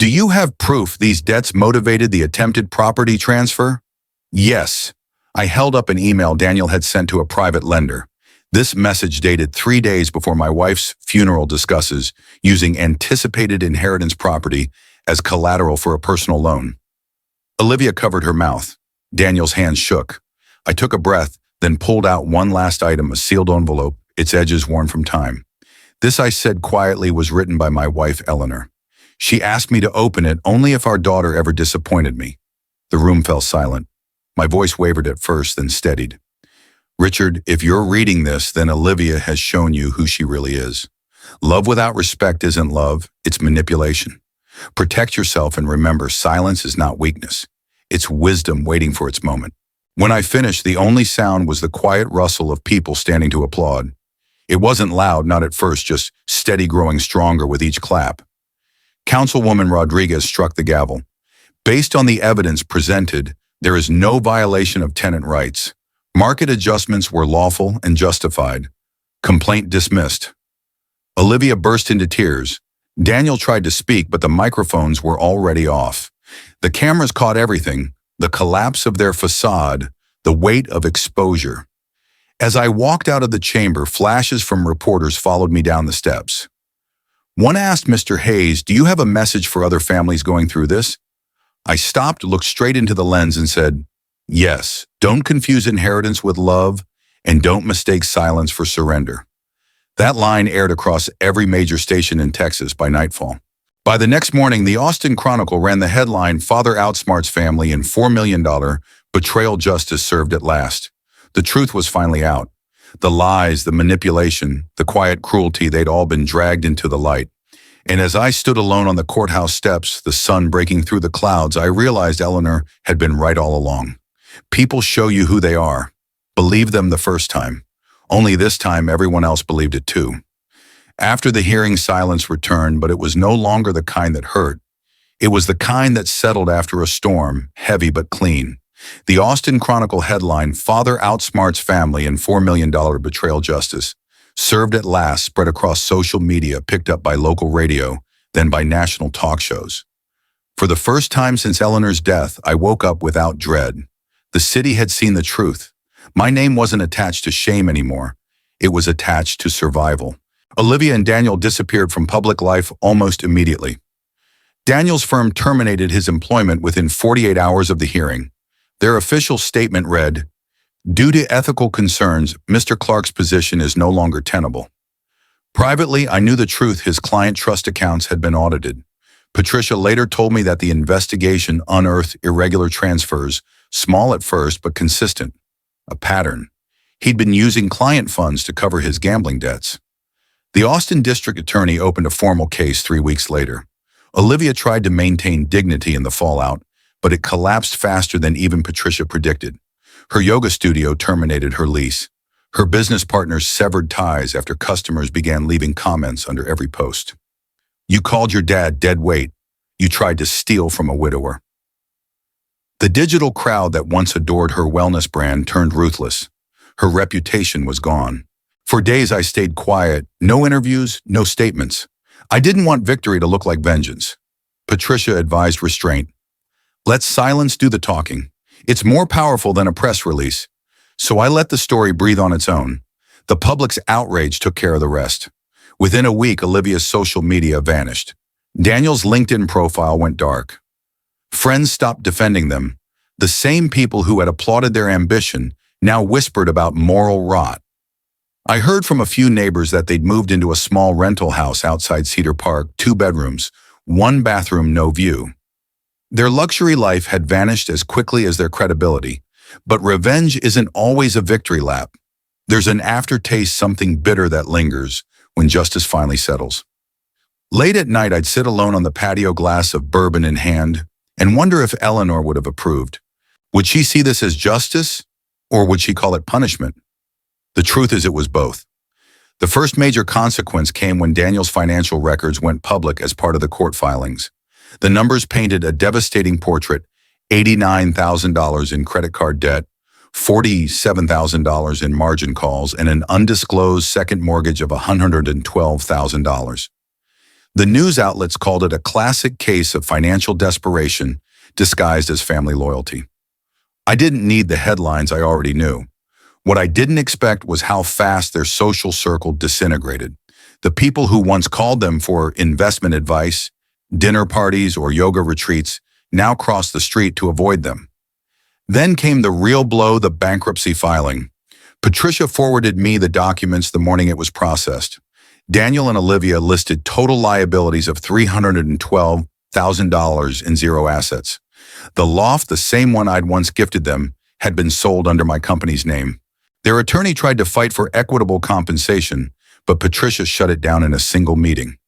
Do you have proof these debts motivated the attempted property transfer? Yes. I held up an email Daniel had sent to a private lender. This message dated 3 days before my wife's funeral discusses using anticipated inheritance property as collateral for a personal loan. Olivia covered her mouth. Daniel's hands shook. I took a breath, then pulled out one last item, a sealed envelope, its edges worn from time. This, I said quietly, was written by my wife, Eleanor. She asked me to open it only if our daughter ever disappointed me. The room fell silent. My voice wavered at first, then steadied. Richard, if you're reading this, then Olivia has shown you who she really is. Love without respect isn't love, it's manipulation. Protect yourself and remember, silence is not weakness. It's wisdom waiting for its moment. When I finished, the only sound was the quiet rustle of people standing to applaud. It wasn't loud, not at first, just steady, growing stronger with each clap. Councilwoman Rodriguez struck the gavel. Based on the evidence presented, there is no violation of tenant rights. Market adjustments were lawful and justified. Complaint dismissed. Olivia burst into tears. Daniel tried to speak, but the microphones were already off. The cameras caught everything, the collapse of their facade, the weight of exposure. As I walked out of the chamber, flashes from reporters followed me down the steps. One asked Mr. Hayes, "Do you have a message for other families going through this?" I stopped, looked straight into the lens and said, "Yes, don't confuse inheritance with love, and don't mistake silence for surrender." That line aired across every major station in Texas by nightfall. By the next morning, the Austin Chronicle ran the headline, "Father outsmarts family in $4 million, betrayal justice served at last." The truth was finally out. The lies, the manipulation, the quiet cruelty, they'd all been dragged into the light. And as I stood alone on the courthouse steps, the sun breaking through the clouds, I realized Eleanor had been right all along. People show you who they are. Believe them the first time. Only this time, everyone else believed it too. After the hearing, silence returned, but it was no longer the kind that hurt. It was the kind that settled after a storm, heavy but clean. The Austin Chronicle headline, "Father outsmarts family in $4 million betrayal justice," served at last, spread across social media, picked up by local radio, then by national talk shows. For the first time since Eleanor's death, I woke up without dread. The city had seen the truth. My name wasn't attached to shame anymore. It was attached to survival. Olivia and Daniel disappeared from public life almost immediately. Daniel's firm terminated his employment within 48 hours of the hearing. Their official statement read, "Due to ethical concerns, Mr. Clark's position is no longer tenable." Privately, I knew the truth. His client trust accounts had been audited. Patricia later told me that the investigation unearthed irregular transfers, small at first but consistent. A pattern. He'd been using client funds to cover his gambling debts. The Austin District Attorney opened a formal case 3 weeks later. Olivia tried to maintain dignity in the fallout, but it collapsed faster than even Patricia predicted. Her yoga studio terminated her lease. Her business partners severed ties after customers began leaving comments under every post. "You called your dad dead weight. You tried to steal from a widower." The digital crowd that once adored her wellness brand turned ruthless. Her reputation was gone. For days I stayed quiet, no interviews, no statements. I didn't want victory to look like vengeance. Patricia advised restraint. "Let silence do the talking. It's more powerful than a press release." So I let the story breathe on its own. The public's outrage took care of the rest. Within a week, Olivia's social media vanished. Daniel's LinkedIn profile went dark. Friends stopped defending them. The same people who had applauded their ambition now whispered about moral rot. I heard from a few neighbors that they'd moved into a small rental house outside Cedar Park, 2 bedrooms, 1 bathroom, no view. Their luxury life had vanished as quickly as their credibility. But revenge isn't always a victory lap. There's an aftertaste, something bitter that lingers when justice finally settles. Late at night, I'd sit alone on the patio, glass of bourbon in hand, and wonder if Eleanor would have approved. Would she see this as justice, or would she call it punishment? The truth is, it was both. The first major consequence came when Daniel's financial records went public as part of the court filings. The numbers painted a devastating portrait: $89,000 in credit card debt, $47,000 in margin calls, and an undisclosed second mortgage of $112,000. The news outlets called it a classic case of financial desperation disguised as family loyalty. I didn't need the headlines I already knew. What I didn't expect was how fast their social circle disintegrated. The people who once called them for investment advice, dinner parties, or yoga retreats now crossed the street to avoid them. Then came the real blow, the bankruptcy filing. Patricia forwarded me the documents the morning it was processed. Daniel and Olivia listed total liabilities of $312,000 in zero assets. The loft, the same one I'd once gifted them, had been sold under my company's name. Their attorney tried to fight for equitable compensation, but Patricia shut it down in a single meeting.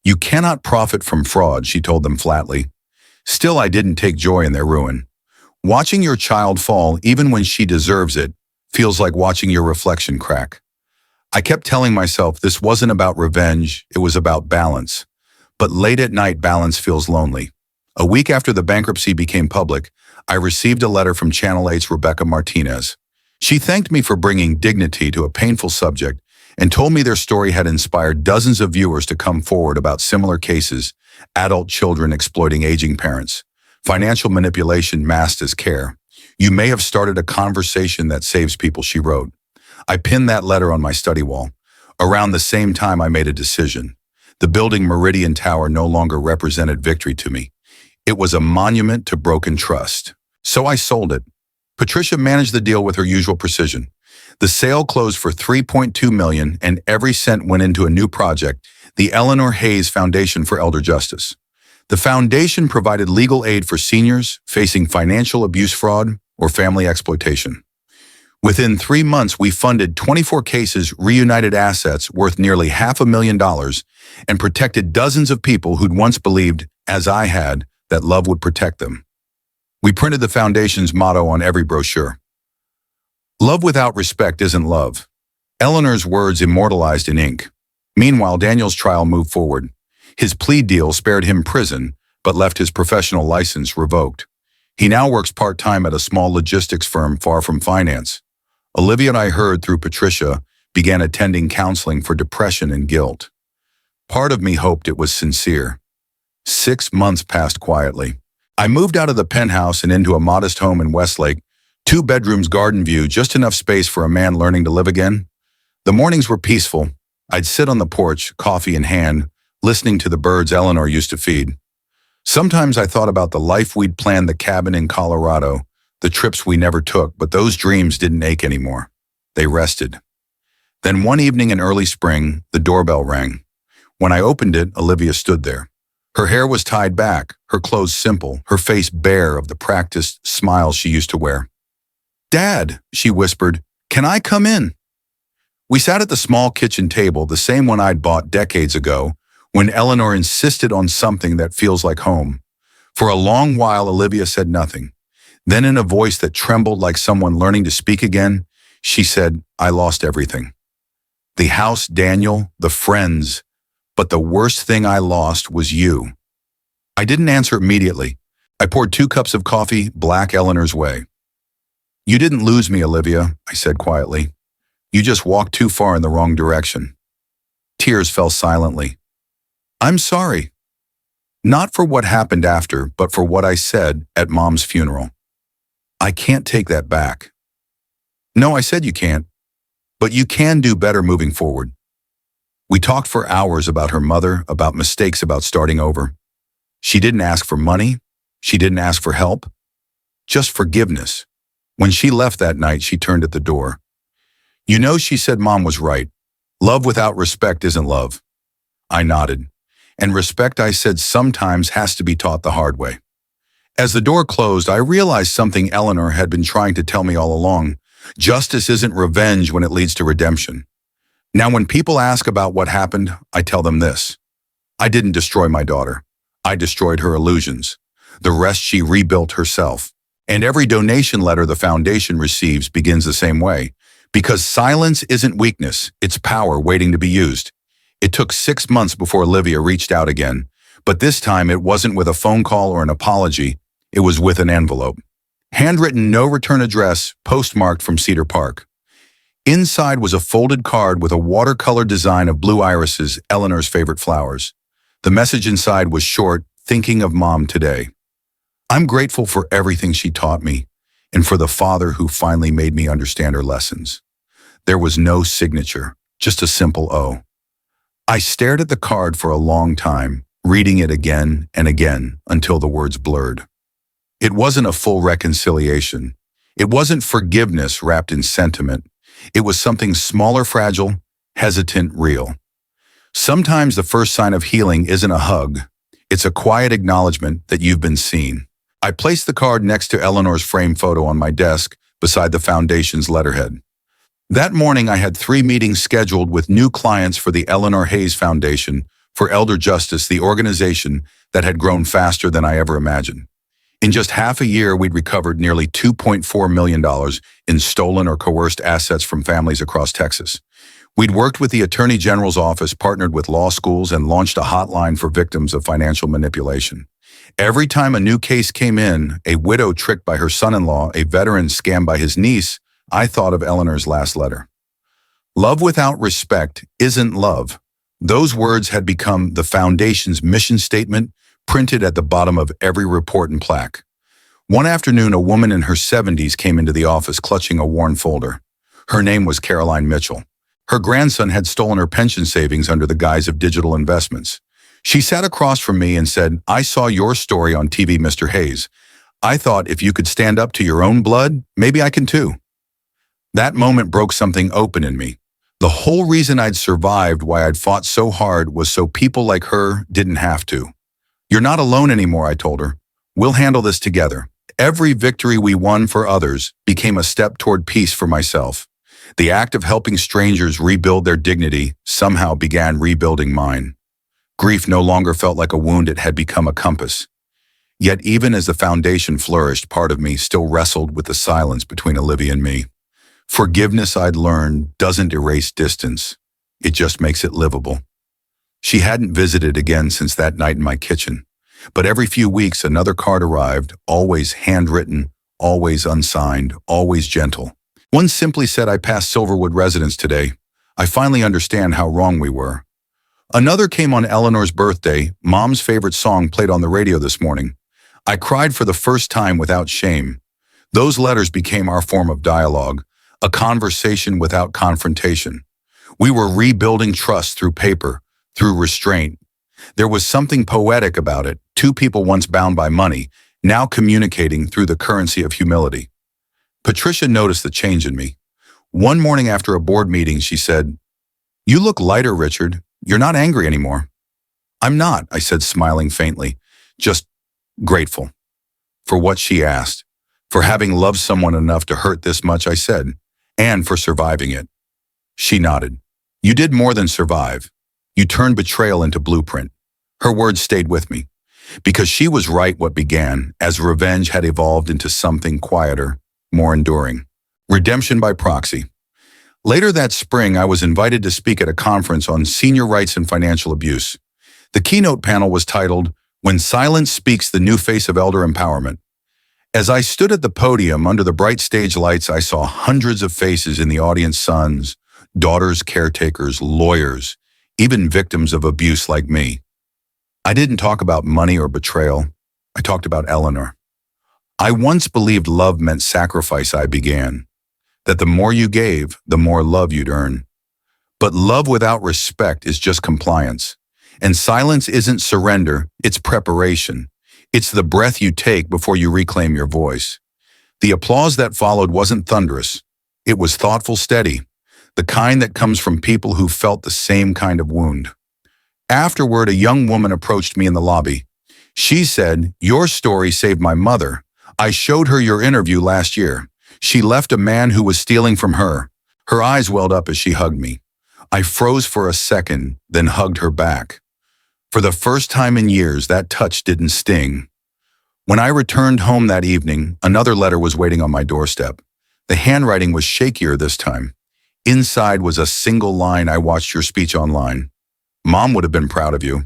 "You cannot profit from fraud," she told them flatly. Still, I didn't take joy in their ruin. Watching your child fall, even when she deserves it, feels like watching your reflection crack. I kept telling myself this wasn't about revenge, it was about balance. But late at night, balance feels lonely. A week after the bankruptcy became public, I received a letter from Channel 8's Rebecca Martinez. She thanked me for bringing dignity to a painful subject and told me their story had inspired dozens of viewers to come forward about similar cases, adult children exploiting aging parents, financial manipulation masked as care. "You may have started a conversation that saves people," she wrote. I pinned that letter on my study wall. Around the same time, I made a decision. The building Meridian Tower no longer represented victory to me. It was a monument to broken trust. So I sold it. Patricia managed the deal with her usual precision. The sale closed for $3.2 million, and every cent went into a new project, the Eleanor Hayes Foundation for Elder Justice. The foundation provided legal aid for seniors facing financial abuse, fraud, or family exploitation. Within 3 months, we funded 24 cases, reunited assets worth nearly $500,000, and protected dozens of people who'd once believed, as I had, that love would protect them. We printed the foundation's motto on every brochure. "Love without respect isn't love." Eleanor's words immortalized in ink. Meanwhile, Daniel's trial moved forward. His plea deal spared him prison, but left his professional license revoked. He now works part-time at a small logistics firm far from finance. Olivia and I heard through Patricia began attending counseling for depression and guilt. Part of me hoped it was sincere. 6 months passed quietly. I moved out of the penthouse and into a modest home in Westlake, 2 bedrooms, garden view, just enough space for a man learning to live again. The mornings were peaceful. I'd sit on the porch, coffee in hand, listening to the birds Eleanor used to feed. Sometimes I thought about the life we'd planned, the cabin in Colorado, the trips we never took, but those dreams didn't ache anymore. They rested. Then one evening in early spring, the doorbell rang. When I opened it, Olivia stood there. Her hair was tied back, her clothes simple, her face bare of the practiced smile she used to wear. "Dad," she whispered, "can I come in?" We sat at the small kitchen table, the same one I'd bought decades ago, when Eleanor insisted on something that feels like home. For a long while, Olivia said nothing. Then in a voice that trembled like someone learning to speak again, she said, "I lost everything. The house, Daniel, the friends, but the worst thing I lost was you." I didn't answer immediately. I poured 2 cups of coffee, black, Eleanor's way. "You didn't lose me, Olivia," I said quietly. "You just walked too far in the wrong direction." Tears fell silently. "I'm sorry. Not for what happened after, but for what I said at Mom's funeral. I can't take that back." "No," I said, "you can't. But you can do better moving forward." We talked for hours about her mother, about mistakes, about starting over. She didn't ask for money. She didn't ask for help. Just forgiveness. When she left that night, she turned at the door. "You know," she said, "Mom was right. Love without respect isn't love." I nodded. "And respect," I said, "sometimes has to be taught the hard way." As the door closed, I realized something Eleanor had been trying to tell me all along. Justice isn't revenge when it leads to redemption. Now, when people ask about what happened, I tell them this. I didn't destroy my daughter. I destroyed her illusions. The rest she rebuilt herself. And every donation letter the foundation receives begins the same way. Because silence isn't weakness, it's power waiting to be used. It took 6 months before Olivia reached out again, but this time it wasn't with a phone call or an apology, it was with an envelope. Handwritten, no return address, postmarked from Cedar Park. Inside was a folded card with a watercolor design of blue irises, Eleanor's favorite flowers. The message inside was short, thinking of Mom today. I'm grateful for everything she taught me and for the father who finally made me understand her lessons. There was no signature, just a simple O. I stared at the card for a long time, reading it again and again until the words blurred. It wasn't a full reconciliation. It wasn't forgiveness wrapped in sentiment. It was something smaller, fragile, hesitant, real. Sometimes the first sign of healing isn't a hug. It's a quiet acknowledgement that you've been seen. I placed the card next to Eleanor's framed photo on my desk beside the foundation's letterhead. That morning, I had 3 meetings scheduled with new clients for the Eleanor Hayes Foundation for Elder Justice, the organization that had grown faster than I ever imagined. In just half a year, we'd recovered nearly $2.4 million in stolen or coerced assets from families across Texas. We'd worked with the Attorney General's office, partnered with law schools, and launched a hotline for victims of financial manipulation. Every time a new case came in, a widow tricked by her son-in-law, a veteran scammed by his niece, I thought of Eleanor's last letter. Love without respect isn't love. Those words had become the foundation's mission statement, printed at the bottom of every report and plaque. One afternoon, a woman in her 70s came into the office clutching a worn folder. Her name was Caroline Mitchell. Her grandson had stolen her pension savings under the guise of digital investments. She sat across from me and said, "I saw your story on TV, Mr. Hayes. I thought if you could stand up to your own blood, maybe I can too." That moment broke something open in me. The whole reason I'd survived, why I'd fought so hard, was so people like her didn't have to. "You're not alone anymore," I told her. "We'll handle this together." Every victory we won for others became a step toward peace for myself. The act of helping strangers rebuild their dignity somehow began rebuilding mine. Grief no longer felt like a wound, it had become a compass. Yet even as the foundation flourished, part of me still wrestled with the silence between Olivia and me. Forgiveness, I'd learned, doesn't erase distance. It just makes it livable. She hadn't visited again since that night in my kitchen. But every few weeks, another card arrived, always handwritten, always unsigned, always gentle. One simply said, "I passed Silverwood Residence today. I finally understand how wrong we were." Another came on Eleanor's birthday. "Mom's favorite song played on the radio this morning. I cried for the first time without shame." Those letters became our form of dialogue, a conversation without confrontation. We were rebuilding trust through paper, through restraint. There was something poetic about it, 2 people once bound by money, now communicating through the currency of humility. Patricia noticed the change in me. One morning after a board meeting, she said, "You look lighter, Richard. You're not angry anymore." "I'm not," I said, smiling faintly, "just grateful." For what she asked. For having loved someone enough to hurt this much, I said, and for surviving it. She nodded. "You did more than survive. You turned betrayal into blueprint." Her words stayed with me, because she was right. What began as revenge had evolved into something quieter, more enduring. Redemption by proxy. Later that spring, I was invited to speak at a conference on senior rights and financial abuse. The keynote panel was titled, "When Silence Speaks, the New Face of Elder Empowerment." As I stood at the podium under the bright stage lights, I saw hundreds of faces in the audience: sons, daughters, caretakers, lawyers, even victims of abuse like me. I didn't talk about money or betrayal. I talked about Eleanor. I once believed love meant sacrifice. I began that the more you gave, the more love you'd earn. But love without respect is just compliance. And silence isn't surrender, it's preparation. It's the breath you take before you reclaim your voice. The applause that followed wasn't thunderous. It was thoughtful, steady, the kind that comes from people who felt the same kind of wound. Afterward, a young woman approached me in the lobby. She said, "Your story saved my mother. I showed her your interview last year. She left a man who was stealing from her." Her eyes welled up as she hugged me. I froze for a second, then hugged her back. For the first time in years, that touch didn't sting. When I returned home that evening, another letter was waiting on my doorstep. The handwriting was shakier this time. Inside was a single line: "I watched your speech online. Mom would have been proud of you.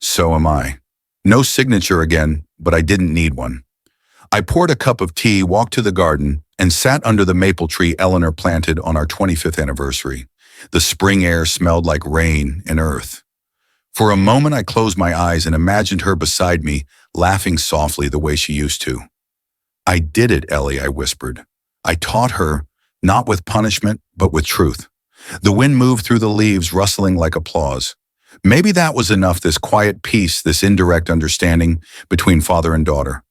So am I." No signature again, but I didn't need one. I poured a cup of tea, walked to the garden, and sat under the maple tree Eleanor planted on our 25th anniversary. The spring air smelled like rain and earth. For a moment, I closed my eyes and imagined her beside me, laughing softly the way she used to. "I did it, Ellie," I whispered. I taught her, not with punishment, but with truth. The wind moved through the leaves, rustling like applause. Maybe that was enough, this quiet peace, this indirect understanding between father and daughter.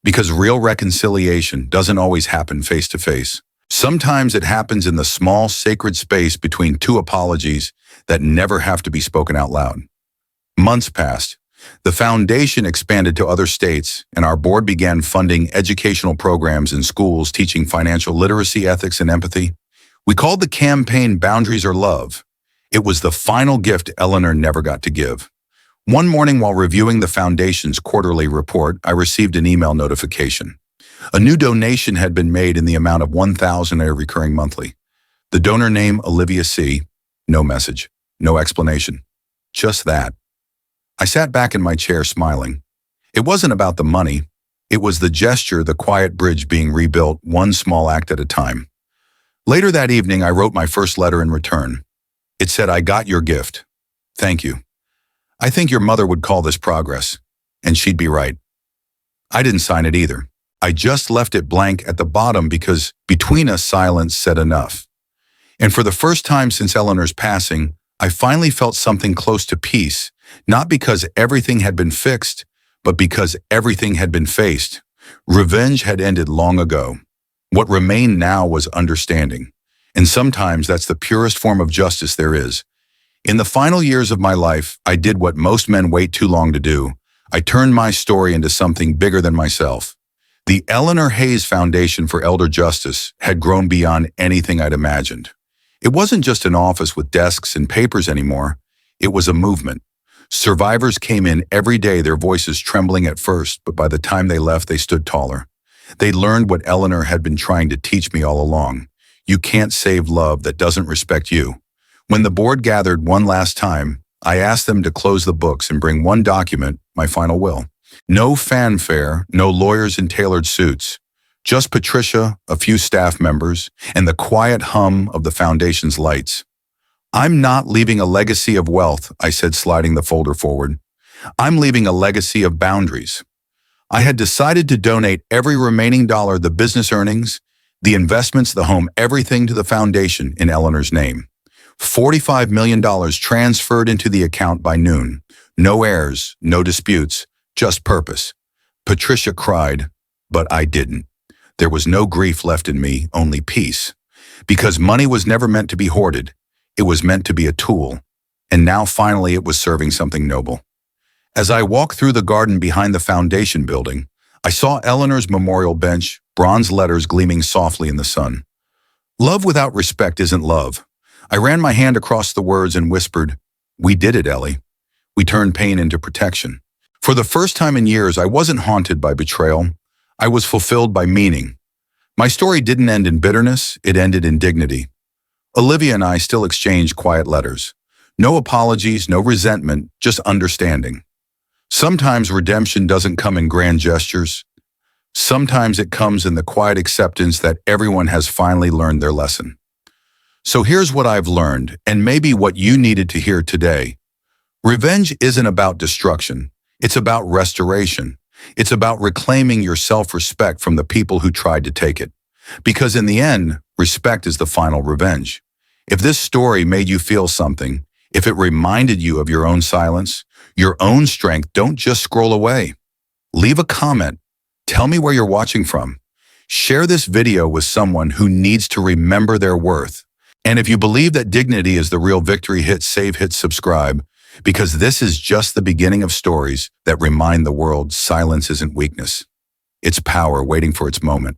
Because real reconciliation doesn't always happen face to face. Sometimes it happens in the small, sacred space between two apologies that never have to be spoken out loud. Months passed. The foundation expanded to other states, and our board began funding educational programs in schools teaching financial literacy, ethics, and empathy. We called the campaign Boundaries or Love. It was the final gift Eleanor never got to give. One morning while reviewing the foundation's quarterly report, I received an email notification. A new donation had been made in the amount of $1,000 recurring monthly. The donor name, Olivia C. No message, no explanation. Just that. I sat back in my chair smiling. It wasn't about the money. It was the gesture, the quiet bridge being rebuilt, one small act at a time. Later that evening, I wrote my first letter in return. It said, "I got your gift. Thank you. I think your mother would call this progress." And she'd be right. I didn't sign it either. I just left it blank at the bottom because between us, silence said enough. And for the first time since Eleanor's passing, I finally felt something close to peace, not because everything had been fixed, but because everything had been faced. Revenge had ended long ago. What remained now was understanding. And sometimes that's the purest form of justice there is. In the final years of my life, I did what most men wait too long to do. I turned my story into something bigger than myself. The Eleanor Hayes Foundation for Elder Justice had grown beyond anything I'd imagined. It wasn't just an office with desks and papers anymore. It was a movement. Survivors came in every day, their voices trembling at first, but by the time they left, they stood taller. They learned what Eleanor had been trying to teach me all along. You can't save love that doesn't respect you. When the board gathered one last time, I asked them to close the books and bring one document, my final will. No fanfare, no lawyers in tailored suits. Just Patricia, a few staff members, and the quiet hum of the foundation's lights. "I'm not leaving a legacy of wealth," I said, sliding the folder forward. "I'm leaving a legacy of boundaries." I had decided to donate every remaining dollar, the business earnings, the investments, the home, everything to the foundation in Eleanor's name. $45 million transferred into the account by noon. No heirs, no disputes, just purpose. Patricia cried, but I didn't. There was no grief left in me, only peace. Because money was never meant to be hoarded. It was meant to be a tool. And now finally it was serving something noble. As I walked through the garden behind the foundation building, I saw Eleanor's memorial bench, bronze letters gleaming softly in the sun. Love without respect isn't love. I ran my hand across the words and whispered, "We did it, Ellie. We turned pain into protection." For the first time in years, I wasn't haunted by betrayal. I was fulfilled by meaning. My story didn't end in bitterness, it ended in dignity. Olivia and I still exchange quiet letters. No apologies, no resentment, just understanding. Sometimes redemption doesn't come in grand gestures. Sometimes it comes in the quiet acceptance that everyone has finally learned their lesson. So here's what I've learned, and maybe what you needed to hear today. Revenge isn't about destruction. It's about restoration. It's about reclaiming your self-respect from the people who tried to take it. Because in the end, respect is the final revenge. If this story made you feel something, if it reminded you of your own silence, your own strength, don't just scroll away. Leave a comment. Tell me where you're watching from. Share this video with someone who needs to remember their worth. And if you believe that dignity is the real victory, hit save, hit subscribe, because this is just the beginning of stories that remind the world silence isn't weakness. It's power waiting for its moment.